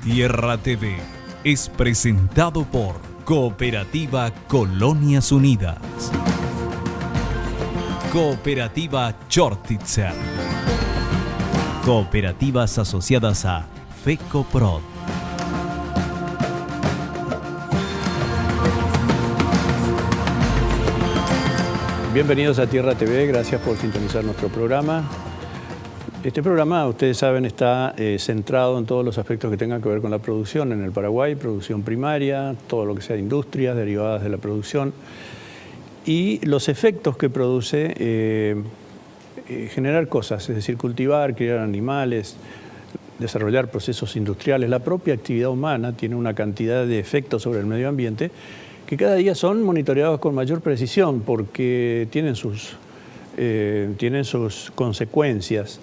Tierra TV es presentado por Cooperativa Colonias Unidas. Cooperativa Chortitzer. Cooperativas asociadas a FECOPROD. Bienvenidos a Tierra TV, gracias por sintonizar nuestro programa. Este programa, ustedes saben, está centrado en todos los aspectos que tengan que ver con la producción en el Paraguay, producción primaria, todo lo que sea industrias derivadas de la producción y los efectos que produce generar cosas, es decir, cultivar, criar animales, desarrollar procesos industriales. La propia actividad humana tiene una cantidad de efectos sobre el medio ambiente que cada día son monitoreados con mayor precisión porque tienen sus consecuencias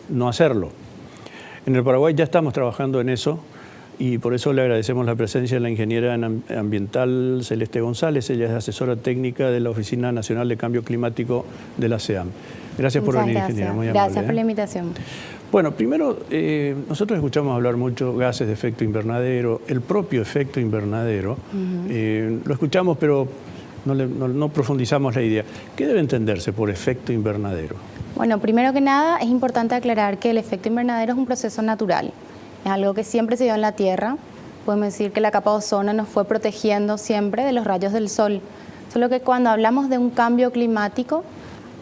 no hacerlo. En el Paraguay ya estamos trabajando en eso y por eso le agradecemos la presencia de la ingeniera ambiental Celeste González. Ella es asesora técnica de la Oficina Nacional de Cambio Climático de la CEAM. Gracias por venir, ingeniera. Muy amable. Gracias por la invitación. Bueno, primero, nosotros escuchamos hablar mucho gases de efecto invernadero, el propio efecto invernadero. Lo escuchamos, pero no profundizamos la idea. ¿Qué debe entenderse por efecto invernadero? Bueno, primero que nada es importante aclarar que el efecto invernadero es un proceso natural. Es algo que siempre se dio en la Tierra. Podemos decir que la capa de ozono nos fue protegiendo siempre de los rayos del sol. Solo que cuando hablamos de un cambio climático,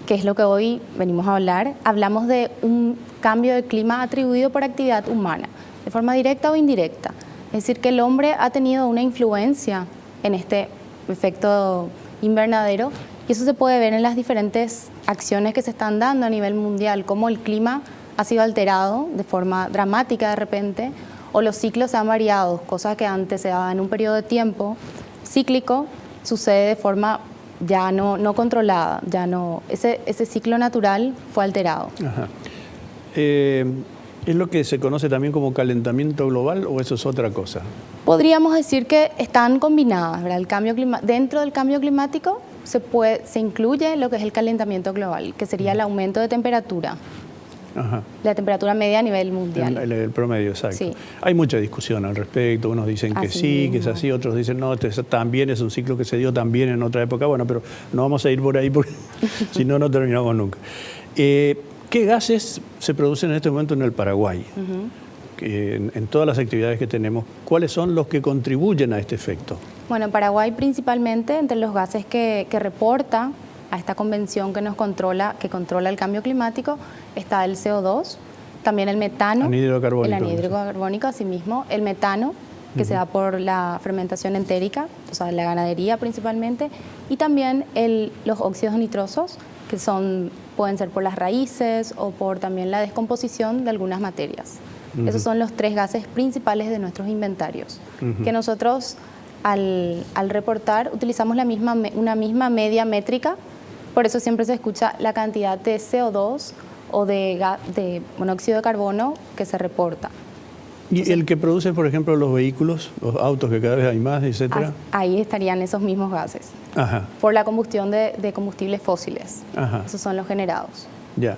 que es lo que hoy venimos a hablar, hablamos de un cambio de clima atribuido por actividad humana, de forma directa o indirecta. Es decir, que el hombre ha tenido una influencia en este efecto invernadero y eso se puede ver en las diferentes acciones que se están dando a nivel mundial, como el clima ha sido alterado de forma dramática de repente, o los ciclos se han variado, cosas que antes se daban en un periodo de tiempo cíclico, sucede de forma ya no controlada, ya no, ese ciclo natural fue alterado. Ajá. ¿Es lo que se conoce también como calentamiento global o eso es otra cosa? Podríamos decir que están combinadas, ¿verdad? Dentro del cambio climático se incluye lo que es el calentamiento global, que sería el aumento de temperatura. Ajá. La temperatura media a nivel mundial. El promedio, exacto. Sí. Hay mucha discusión al respecto, unos dicen que sí, que es así, otros dicen no, también es un ciclo que se dio también en otra época. Bueno, pero no vamos a ir por ahí porque si no, no terminamos nunca. ¿Qué gases se producen en este momento en el Paraguay? En todas las actividades que tenemos, ¿cuáles son los que contribuyen a este efecto? Bueno, en Paraguay principalmente entre los gases que reporta a esta convención que controla el cambio climático está el CO2, también el metano, el anhídrido carbónico, asimismo, el metano, que se da por la fermentación entérica, o sea, la ganadería principalmente, y también los óxidos nitrosos, que pueden ser por las raíces o por también la descomposición de algunas materias. Esos son los tres gases principales de nuestros inventarios, que nosotros al reportar utilizamos una misma media métrica, por eso siempre se escucha la cantidad de CO2 o de monóxido de carbono que se reporta. ¿Y el que produce, por ejemplo, los vehículos, los autos que cada vez hay más, etcétera? Ahí estarían esos mismos gases, por la combustión de combustibles fósiles. Esos son los generados. Ya.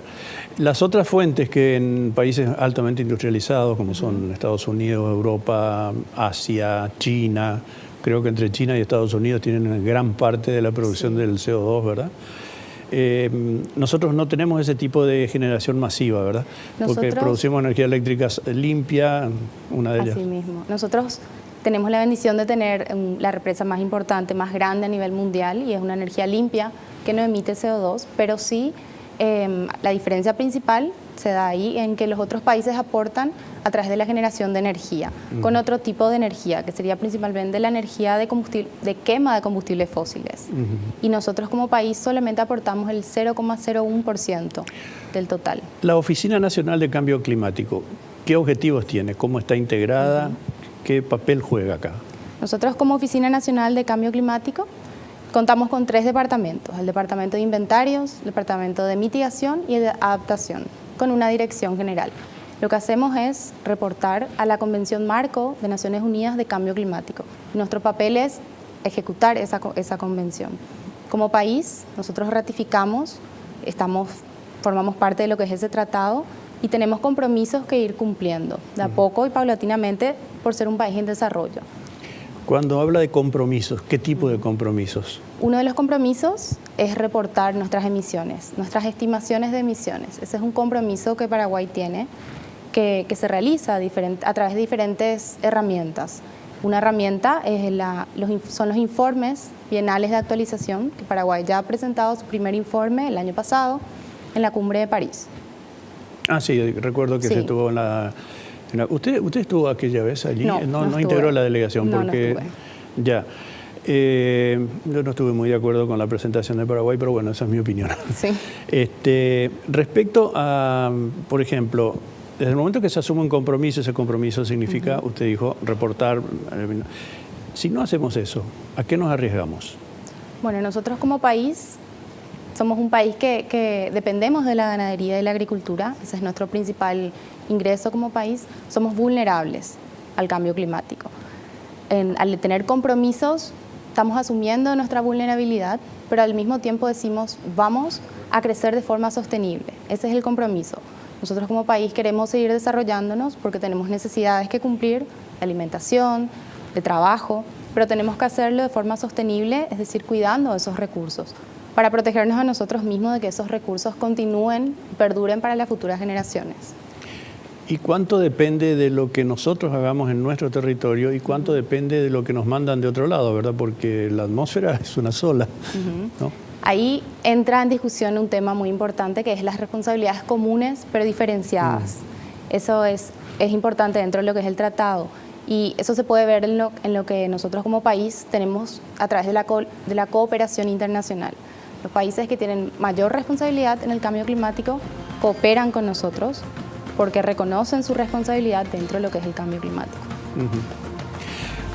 Las otras fuentes que en países altamente industrializados, como son Estados Unidos, Europa, Asia, China, creo que entre China y Estados Unidos tienen gran parte de la producción del CO2, ¿verdad? Nosotros no tenemos ese tipo de generación masiva, ¿verdad? Porque producimos energía eléctrica limpia, una de ellas. Así mismo. Nosotros tenemos la bendición de tener la represa más importante, más grande a nivel mundial y es una energía limpia que no emite CO2, pero sí la diferencia principal se da ahí en que los otros países aportan a través de la generación de energía, con otro tipo de energía, que sería principalmente la energía de quema de combustibles fósiles. Y nosotros como país solamente aportamos el 0,01% del total. La Oficina Nacional de Cambio Climático, ¿qué objetivos tiene? ¿Cómo está integrada? ¿Qué papel juega acá? Nosotros como Oficina Nacional de Cambio Climático contamos con 3 departamentos, el Departamento de Inventarios, el Departamento de Mitigación y de Adaptación, con una dirección general. Lo que hacemos es reportar a la Convención Marco de Naciones Unidas de Cambio Climático. Nuestro papel es ejecutar esa convención. Como país, nosotros ratificamos, formamos parte de lo que es ese tratado y tenemos compromisos que ir cumpliendo de a poco y paulatinamente por ser un país en desarrollo. Cuando habla de compromisos, ¿qué tipo de compromisos? Uno de los compromisos es reportar nuestras emisiones, nuestras estimaciones de emisiones. Ese es un compromiso que Paraguay tiene, que se realiza a través de diferentes herramientas. Una herramienta son los informes bienales de actualización, que Paraguay ya ha presentado su primer informe el año pasado en la Cumbre de París. Ah, sí, recuerdo que Sí. se estuvo en la... ¿Usted estuvo aquella vez allí? No No estuve. integró la delegación No, no porque... estuve. Ya. Yo no estuve muy de acuerdo con la presentación de Paraguay, pero bueno, esa es mi opinión. Sí. Respecto a, por ejemplo, desde el momento que se asume un compromiso, ese compromiso significa, usted dijo, reportar. Si no hacemos eso, ¿a qué nos arriesgamos? Bueno, nosotros como país somos un país que dependemos de la ganadería y la agricultura, ese es nuestro principal ingreso como país, somos vulnerables al cambio climático. Al tener compromisos, estamos asumiendo nuestra vulnerabilidad, pero al mismo tiempo decimos, vamos a crecer de forma sostenible. Ese es el compromiso. Nosotros como país queremos seguir desarrollándonos porque tenemos necesidades que cumplir, de alimentación, de trabajo, pero tenemos que hacerlo de forma sostenible, es decir, cuidando esos recursos, para protegernos a nosotros mismos de que esos recursos continúen y perduren para las futuras generaciones. ¿Y cuánto depende de lo que nosotros hagamos en nuestro territorio y cuánto depende de lo que nos mandan de otro lado, verdad? Porque la atmósfera es una sola, ¿no? Ahí entra en discusión un tema muy importante que es las responsabilidades comunes pero diferenciadas. Eso es importante dentro de lo que es el tratado y eso se puede ver en lo que nosotros como país tenemos a través de la cooperación internacional. Los países que tienen mayor responsabilidad en el cambio climático cooperan con nosotros porque reconocen su responsabilidad dentro de lo que es el cambio climático.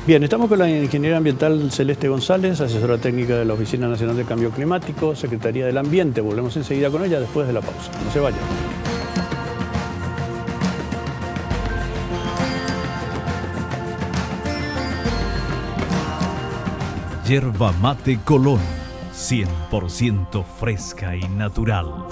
Bien, estamos con la ingeniera ambiental Celeste González, asesora técnica de la Oficina Nacional de Cambio Climático, Secretaría del Ambiente. Volvemos enseguida con ella después de la pausa. No se vayan. Yerba Mate Colón, 100% fresca y natural.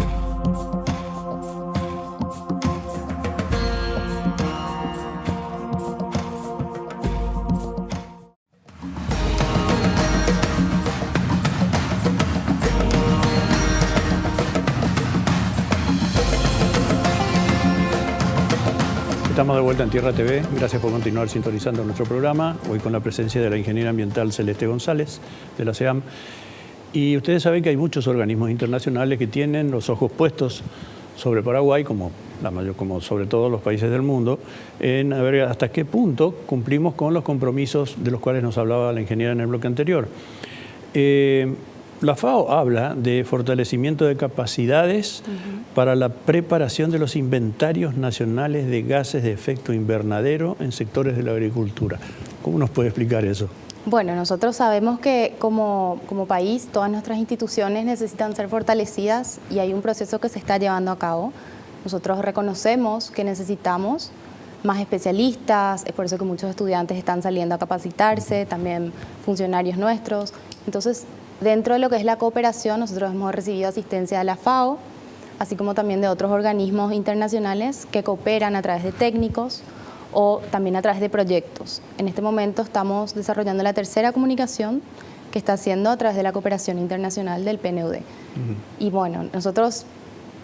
Estamos de vuelta en Tierra TV. Gracias por continuar sintonizando nuestro programa. Hoy con la presencia de la ingeniera ambiental Celeste González, de la SEAM. Y ustedes saben que hay muchos organismos internacionales que tienen los ojos puestos sobre Paraguay, como sobre todos los países del mundo, en a ver hasta qué punto cumplimos con los compromisos de los cuales nos hablaba la ingeniera en el bloque anterior. La FAO habla de fortalecimiento de capacidades para la preparación de los inventarios nacionales de gases de efecto invernadero en sectores de la agricultura. ¿Cómo nos puede explicar eso? Bueno, nosotros sabemos que como país todas nuestras instituciones necesitan ser fortalecidas y hay un proceso que se está llevando a cabo. Nosotros reconocemos que necesitamos más especialistas, es por eso que muchos estudiantes están saliendo a capacitarse, también funcionarios nuestros. Entonces, dentro de lo que es la cooperación, nosotros hemos recibido asistencia de la FAO, así como también de otros organismos internacionales que cooperan a través de técnicos o también a través de proyectos. En este momento estamos desarrollando la tercera comunicación que está haciendo a través de la cooperación internacional del PNUD. Y bueno, nosotros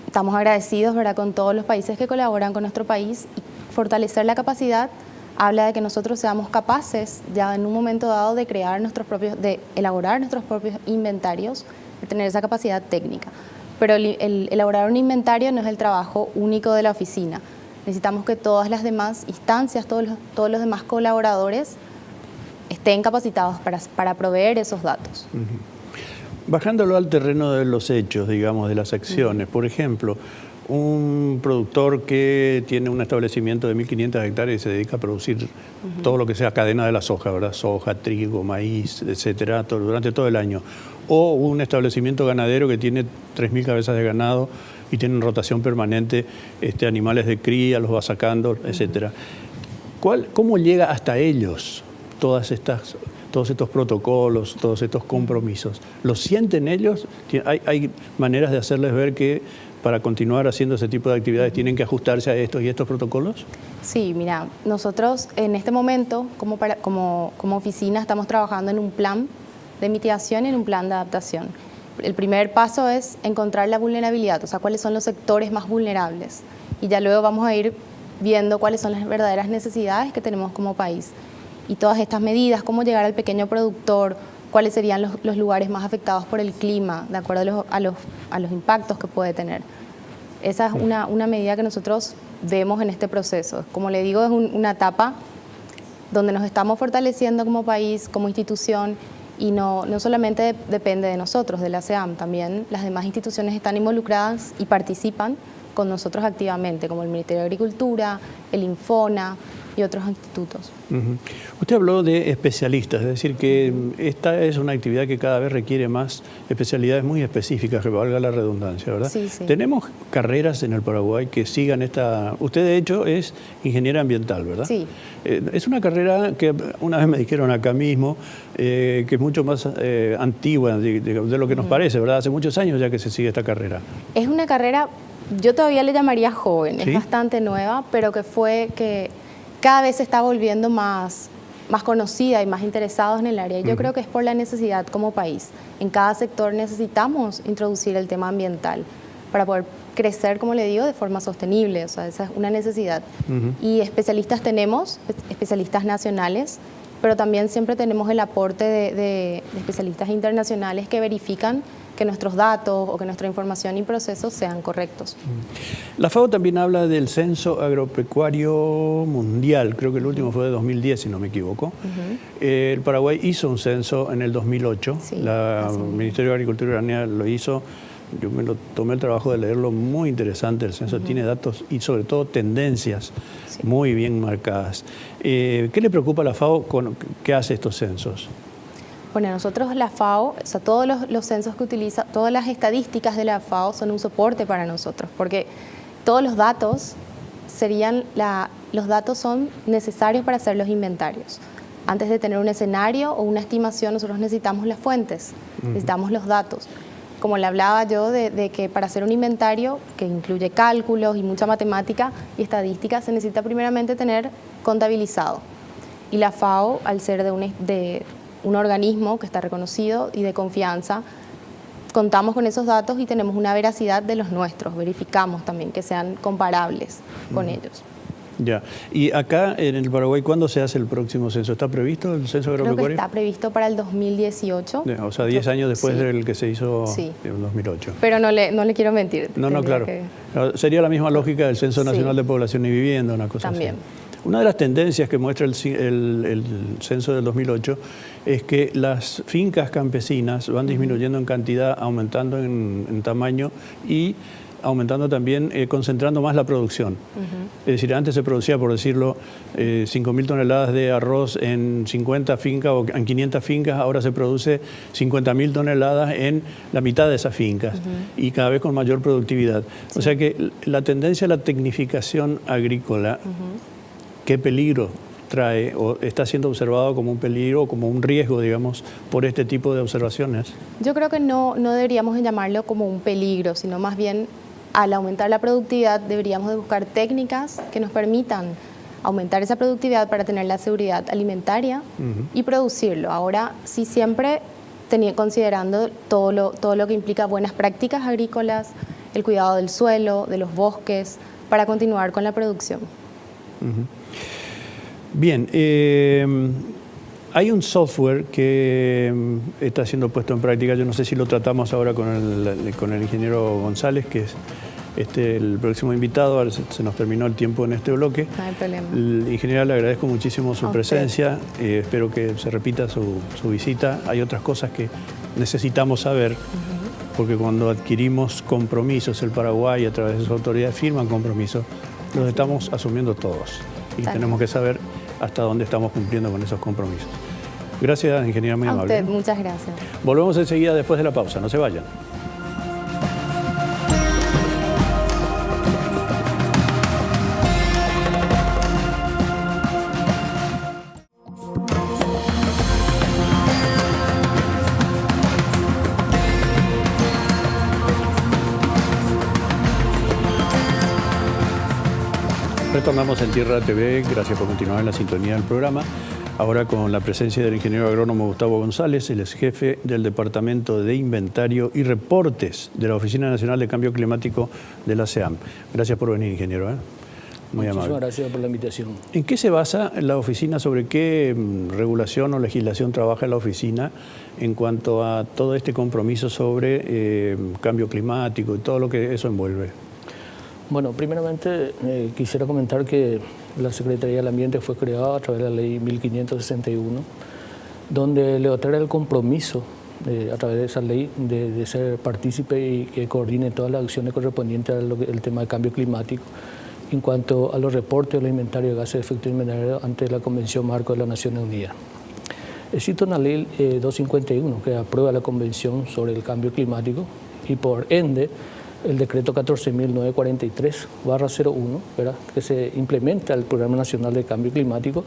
estamos agradecidos, ¿verdad?, con todos los países que colaboran con nuestro país y fortalecer la capacidad habla de que nosotros seamos capaces ya en un momento dado de elaborar nuestros propios inventarios, de tener esa capacidad técnica. Pero el elaborar un inventario no es el trabajo único de la oficina. Necesitamos que todas las demás instancias, todos los demás colaboradores estén capacitados para proveer esos datos. Bajándolo al terreno de los hechos, digamos, de las acciones, por ejemplo, un productor que tiene un establecimiento de 1.500 hectáreas y se dedica a producir todo lo que sea cadena de la soja, ¿verdad? Soja, trigo, maíz, etcétera, durante todo el año. O un establecimiento ganadero que tiene 3.000 cabezas de ganado y tiene en rotación permanente animales de cría, los va sacando, etcétera. ¿Cómo llega hasta ellos todos estos protocolos, todos estos compromisos? ¿Los sienten ellos? ¿Hay maneras de hacerles ver que para continuar haciendo ese tipo de actividades tienen que ajustarse a estos y estos protocolos? Sí, mira, nosotros en este momento como oficina estamos trabajando en un plan de mitigación y en un plan de adaptación. El primer paso es encontrar la vulnerabilidad, o sea, cuáles son los sectores más vulnerables. Y ya luego vamos a ir viendo cuáles son las verdaderas necesidades que tenemos como país. Y todas estas medidas, cómo llegar al pequeño productor, cuáles serían los lugares más afectados por el clima, de acuerdo a los impactos que puede tener. Esa es una medida que nosotros vemos en este proceso. Como le digo, es una etapa donde nos estamos fortaleciendo como país, como institución, y no solamente depende de nosotros, de la CEAM, también las demás instituciones están involucradas y participan con nosotros activamente, como el Ministerio de Agricultura, el Infona y otros institutos. Usted habló de especialistas, es decir, que esta es una actividad que cada vez requiere más especialidades muy específicas, que valga la redundancia, ¿verdad? Sí, sí. Tenemos carreras en el Paraguay que sigan esta... Usted, de hecho, es ingeniera ambiental, ¿verdad? Sí. Es una carrera que una vez me dijeron acá mismo, que es mucho más antigua de lo que nos parece, ¿verdad? Hace muchos años ya que se sigue esta carrera. Es una carrera, yo todavía le llamaría joven, ¿Sí? Es bastante nueva, pero que cada vez se está volviendo más conocida y más interesados en el área. Yo creo que es por la necesidad como país. En cada sector necesitamos introducir el tema ambiental para poder crecer, como le digo, de forma sostenible. O sea, esa es una necesidad. Y especialistas tenemos, especialistas nacionales, pero también siempre tenemos el aporte de especialistas internacionales que verifican que nuestros datos o que nuestra información y procesos sean correctos. La FAO también habla del Censo Agropecuario Mundial, creo que el último fue de 2010, si no me equivoco. El Paraguay hizo un censo en el 2008, Sí, el Ministerio de Agricultura ucraniana lo hizo, yo me lo tomé el trabajo de leerlo, muy interesante, el censo tiene datos y sobre todo tendencias muy bien marcadas. ¿Qué le preocupa a la FAO con qué hace estos censos? Bueno, nosotros la FAO, o sea, todos los censos que utiliza, todas las estadísticas de la FAO son un soporte para nosotros, porque todos los datos los datos son necesarios para hacer los inventarios. Antes de tener un escenario o una estimación, nosotros necesitamos las fuentes, necesitamos los datos. Como le hablaba yo de que para hacer un inventario, que incluye cálculos y mucha matemática y estadística, se necesita primeramente tener contabilizado. Y la FAO, al ser de un organismo que está reconocido y de confianza, contamos con esos datos y tenemos una veracidad de los nuestros, verificamos también que sean comparables con ellos. Ya. Y acá en el Paraguay, ¿cuándo se hace el próximo censo? ¿Está previsto el censo agropecuario? Creo que está previsto para el 2018. O sea, 10 años después del que se hizo en 2008. Pero no le quiero mentir. No, claro. Sería la misma lógica del Censo Nacional de Población y Vivienda, una cosa también. así. Una de las tendencias que muestra el censo del 2008 es que las fincas campesinas van disminuyendo en cantidad, aumentando en tamaño y aumentando también, concentrando más la producción. Es decir, antes se producía, por decirlo, 5.000 toneladas de arroz en 50 fincas o en 500 fincas, ahora se produce 50.000 toneladas en la mitad de esas fincas y cada vez con mayor productividad. O sea que la tendencia a la tecnificación agrícola, ¿qué peligro trae o está siendo observado como un peligro o como un riesgo, digamos, por este tipo de observaciones? Yo creo que no deberíamos llamarlo como un peligro, sino más bien al aumentar la productividad deberíamos de buscar técnicas que nos permitan aumentar esa productividad para tener la seguridad alimentaria y producirlo. Ahora, sí, siempre considerando todo lo que implica buenas prácticas agrícolas, el cuidado del suelo, de los bosques, para continuar con la producción. Bien, hay un software que está siendo puesto en práctica, yo no sé si lo tratamos ahora con el ingeniero González, que es el próximo invitado, ahora se nos terminó el tiempo en este bloque. No hay problema. Ingeniero, le agradezco muchísimo su presencia, espero que se repita su visita. Hay otras cosas que necesitamos saber, porque cuando adquirimos compromisos, el Paraguay a través de sus autoridades firman compromisos, los estamos asumiendo todos y tenemos que saber hasta dónde estamos cumpliendo con esos compromisos. Gracias, ingeniera, muy amable. A usted, muchas gracias. Volvemos enseguida después de la pausa, no se vayan. Retornamos en Tierra TV, gracias por continuar en la sintonía del programa. Ahora con la presencia del ingeniero agrónomo Gustavo González, él es jefe del Departamento de Inventario y Reportes de la Oficina Nacional de Cambio Climático de la SEAM. Gracias por venir, ingeniero. Muy amable. Muchísimas gracias por la invitación. ¿En qué se basa la oficina, sobre qué regulación o legislación trabaja la oficina en cuanto a todo este compromiso sobre cambio climático y todo lo que eso envuelve? Bueno, primeramente quisiera comentar que la Secretaría del Ambiente fue creada a través de la Ley 1561, donde le otorga el compromiso a través de esa ley de ser partícipe y que coordine todas las acciones correspondientes al tema del cambio climático en cuanto a los reportes o los inventarios de gases de efecto invernadero ante la Convención Marco de las Naciones Unidas. Existe una ley 251 que aprueba la Convención sobre el Cambio Climático y por ende el decreto 14.943/01, que se implementa el Programa Nacional de Cambio Climático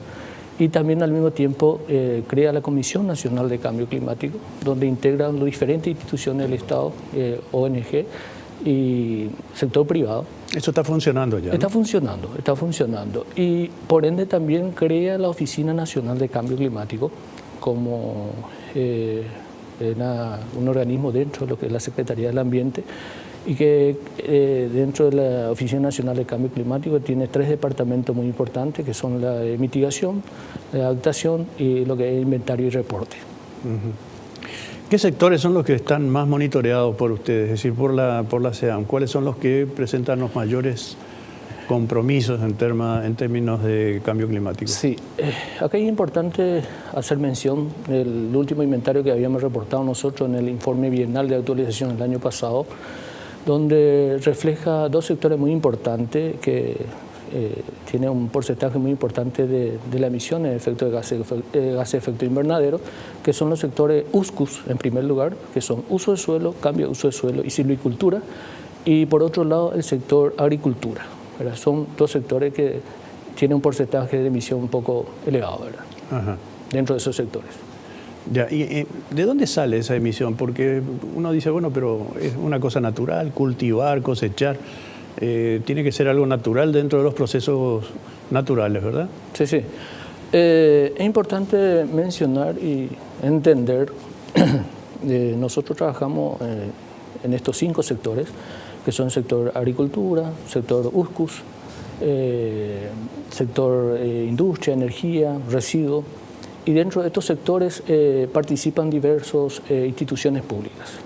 y también al mismo tiempo crea la Comisión Nacional de Cambio Climático, donde integran las diferentes instituciones del Estado, ONG y sector privado. Eso está funcionando ya, ¿no? Está funcionando. Y por ende también crea la Oficina Nacional de Cambio Climático como un organismo dentro de lo que es la Secretaría del Ambiente y que dentro de la Oficina Nacional de Cambio Climático tiene 3 departamentos muy importantes que son la de mitigación, la adaptación y lo que es inventario y reporte. ¿Qué sectores son los que están más monitoreados por ustedes, es decir, por la SEAM? ¿Cuáles son los que presentan los mayores compromisos en términos de cambio climático? Sí, acá es importante hacer mención del último inventario que habíamos reportado nosotros en el informe bienal de actualización del año pasado, donde refleja 2 sectores muy importantes que tiene un porcentaje muy importante de la emisión de gases de efecto invernadero, que son los sectores USCUS, en primer lugar, que son uso de suelo, cambio de uso de suelo y silvicultura, y por otro lado el sector agricultura, ¿verdad? Son 2 sectores que tienen un porcentaje de emisión un poco elevado, ¿verdad? Ajá. Dentro de esos sectores. Ya, ¿y de dónde sale esa emisión? Porque uno dice, bueno, pero es una cosa natural, cultivar, cosechar. Tiene que ser algo natural dentro de los procesos naturales, ¿verdad? Sí, sí. Es importante mencionar y entender, nosotros trabajamos en estos 5 sectores, que son sector agricultura, sector USCUS, sector industria, energía, residuos, y dentro de estos sectores participan diversas instituciones públicas.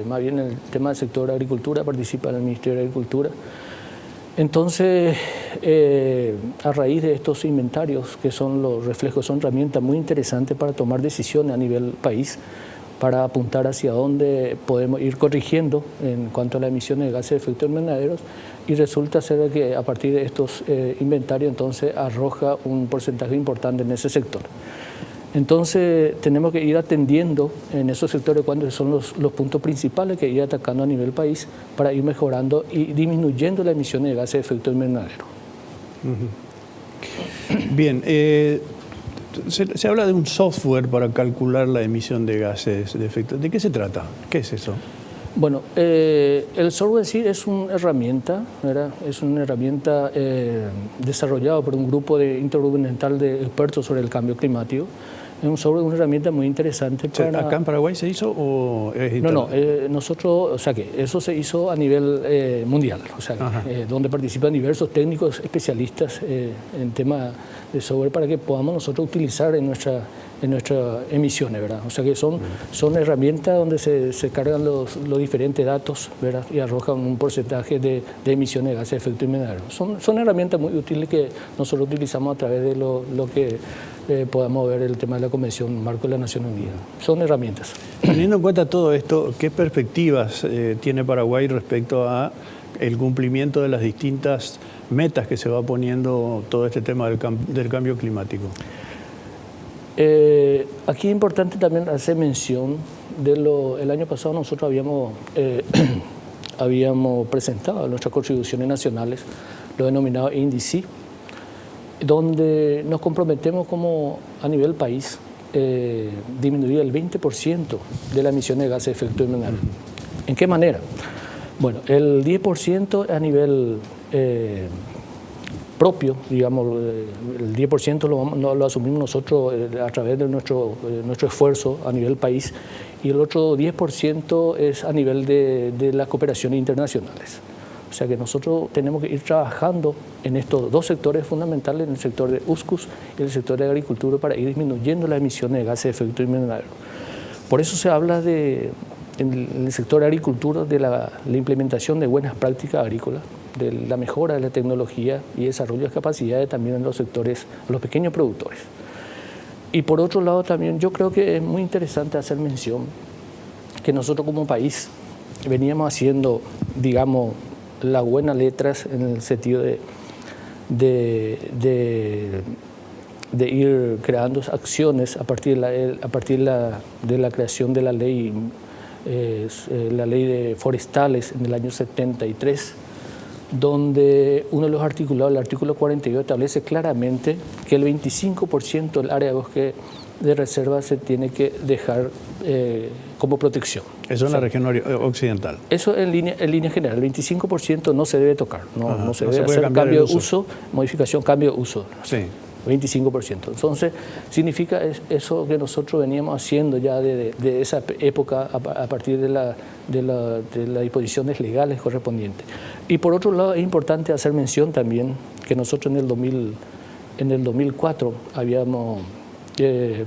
Más bien el tema del sector agricultura participa en el Ministerio de Agricultura. Entonces, a raíz de estos inventarios, que son los reflejos, son herramientas muy interesantes para tomar decisiones a nivel país, para apuntar hacia dónde podemos ir corrigiendo en cuanto a las emisiones de gases de efecto invernadero, y resulta ser que a partir de estos inventarios entonces arroja un porcentaje importante en ese sector. Entonces tenemos que ir atendiendo en esos sectores cuáles son los puntos principales que ir atacando a nivel país para ir mejorando y disminuyendo las emisiones de gases de efecto invernadero. Bien, se habla de un software para calcular la emisión de gases de efecto. ¿De qué se trata? ¿Qué es eso? Bueno, el software en sí es una herramienta, ¿verdad? Es una herramienta desarrollada por un grupo intergubernamental de expertos sobre el cambio climático. Es un software, una herramienta muy interesante para... ¿Acá en Paraguay se hizo o es No, nosotros, o sea que eso se hizo a nivel mundial, o sea, donde participan diversos técnicos especialistas en tema de software para que podamos nosotros utilizar en nuestras emisiones, ¿verdad? O sea que son herramientas donde se cargan los diferentes datos, ¿verdad? Y arrojan un porcentaje de emisiones de gases de efecto invernadero. Son herramientas muy útiles que nosotros utilizamos a través de lo que podamos ver el tema de la Convención Marco de las Naciones Unidas. Son herramientas. Teniendo en cuenta todo esto, ¿qué perspectivas tiene Paraguay respecto a el cumplimiento de las distintas metas que se va poniendo todo este tema del cambio climático? Aquí es importante también hacer mención de el año pasado nosotros habíamos presentado nuestras contribuciones nacionales, lo denominado índice, donde nos comprometemos como a nivel país disminuir el 20% de la emisión de gases de efecto invernadero. ¿En qué manera? Bueno, el 10% a nivel propio, digamos, el 10% lo asumimos nosotros a través de nuestro esfuerzo a nivel país, y el otro 10% es a nivel de las cooperaciones internacionales. O sea que nosotros tenemos que ir trabajando en estos dos sectores fundamentales, en el sector de USCUS y el sector de agricultura, para ir disminuyendo las emisiones de gases de efecto invernadero. Por eso se habla en el sector de agricultura de la implementación de buenas prácticas agrícolas, de la mejora de la tecnología y desarrollo de capacidades también en los sectores, los pequeños productores. Y por otro lado también yo creo que es muy interesante hacer mención que nosotros como país veníamos haciendo, digamos, las buenas letras en el sentido de ir creando acciones a partir de la creación de la ley de forestales en el año 73, donde uno de los articulados, el artículo 42, establece claramente que el 25% del área de bosque de reserva se tiene que dejar como protección. Eso en la región occidental. Eso en línea general. El 25% no se debe tocar, no se debe hacer cambio de uso, modificación, cambio de uso. Sí. 25%. Entonces, significa eso que nosotros veníamos haciendo ya de esa época a partir de las disposiciones legales correspondientes. Y por otro lado, es importante hacer mención también que nosotros en el 2004 habíamos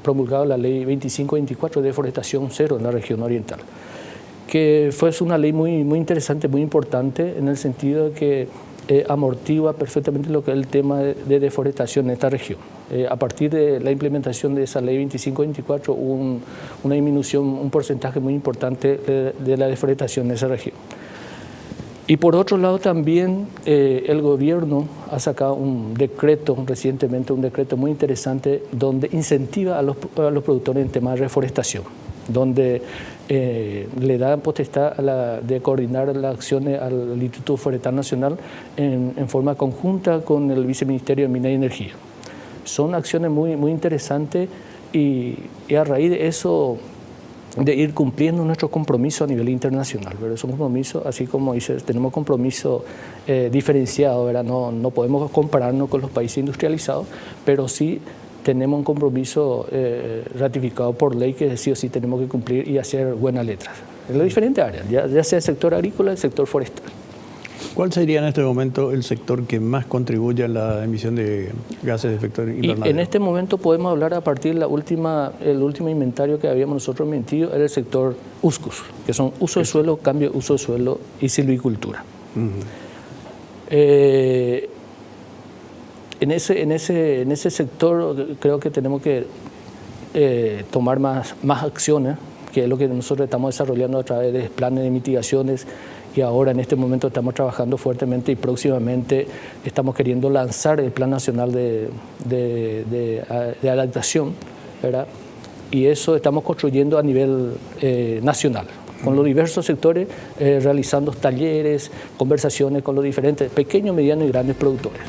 promulgado la ley 2524 de deforestación cero en la región oriental, que fue una ley muy, muy interesante, muy importante, en el sentido de que amortigua perfectamente lo que es el tema de deforestación en esta región. A partir de la implementación de esa ley 2524 hubo una disminución, un porcentaje muy importante de la deforestación en esa región. Y por otro lado también el gobierno ha sacado recientemente un decreto muy interesante donde incentiva a los productores en temas de reforestación, donde le da potestad de coordinar las acciones al Instituto Forestal Nacional en forma conjunta con el Viceministerio de Minas y Energía. Son acciones muy, muy interesantes y a raíz de eso, de ir cumpliendo nuestro compromiso a nivel internacional, ¿verdad? Es un compromiso, así como dices, tenemos compromiso diferenciado, ¿verdad? No podemos compararnos con los países industrializados, pero sí tenemos un compromiso ratificado por ley que sí o sí tenemos que cumplir y hacer buenas letras en las diferentes áreas, ya sea el sector agrícola, el sector forestal. ¿Cuál sería en este momento el sector que más contribuye a la emisión de gases de efecto invernadero? Y en este momento podemos hablar a partir del último inventario que habíamos nosotros emitido, era el sector USCUS, que son uso de suelo, cambio de uso de suelo y silvicultura. En ese sector creo que tenemos que tomar más acciones, que es lo que nosotros estamos desarrollando a través de planes de mitigaciones, y ahora en este momento estamos trabajando fuertemente y próximamente estamos queriendo lanzar el Plan Nacional de Adaptación, ¿verdad? Y eso estamos construyendo a nivel nacional, con los diversos sectores, realizando talleres, conversaciones con los diferentes pequeños, medianos y grandes productores.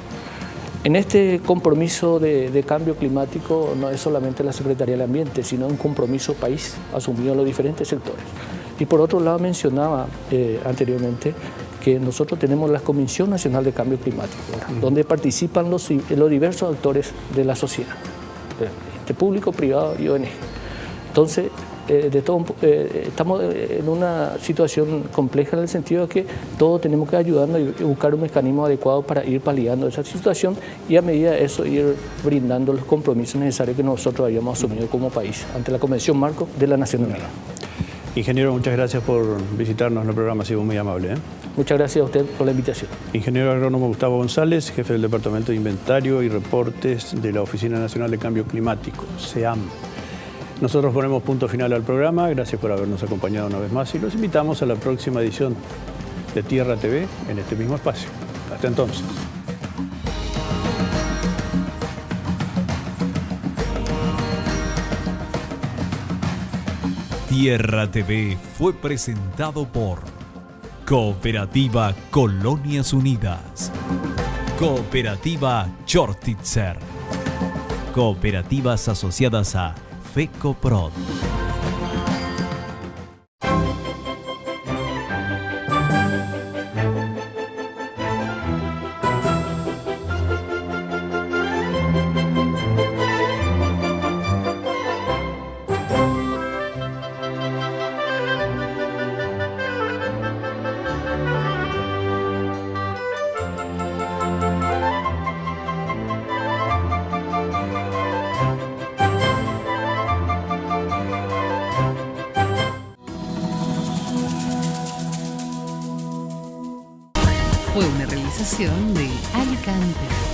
En este compromiso de cambio climático no es solamente la Secretaría del Ambiente, sino un compromiso país asumido en los diferentes sectores. Y por otro lado mencionaba anteriormente que nosotros tenemos la Comisión Nacional de Cambio Climático, donde participan los diversos actores de la sociedad, público, privado y ONG. Entonces, estamos en una situación compleja en el sentido de que todos tenemos que ayudarnos y buscar un mecanismo adecuado para ir paliando esa situación y a medida de eso ir brindando los compromisos necesarios que nosotros habíamos asumido como país ante la Convención Marco de la Nación Unida. Ingeniero, muchas gracias por visitarnos en el programa, ha sido muy amable. Muchas gracias a usted por la invitación. Ingeniero agrónomo Gustavo González, jefe del Departamento de Inventario y Reportes de la Oficina Nacional de Cambio Climático, SEAM. Nosotros ponemos punto final al programa, gracias por habernos acompañado una vez más y los invitamos a la próxima edición de Tierra TV en este mismo espacio. Hasta entonces. Tierra TV fue presentado por Cooperativa Colonias Unidas, Cooperativa Chortitzer, Cooperativas asociadas a FECOPROD. estación de Alicante.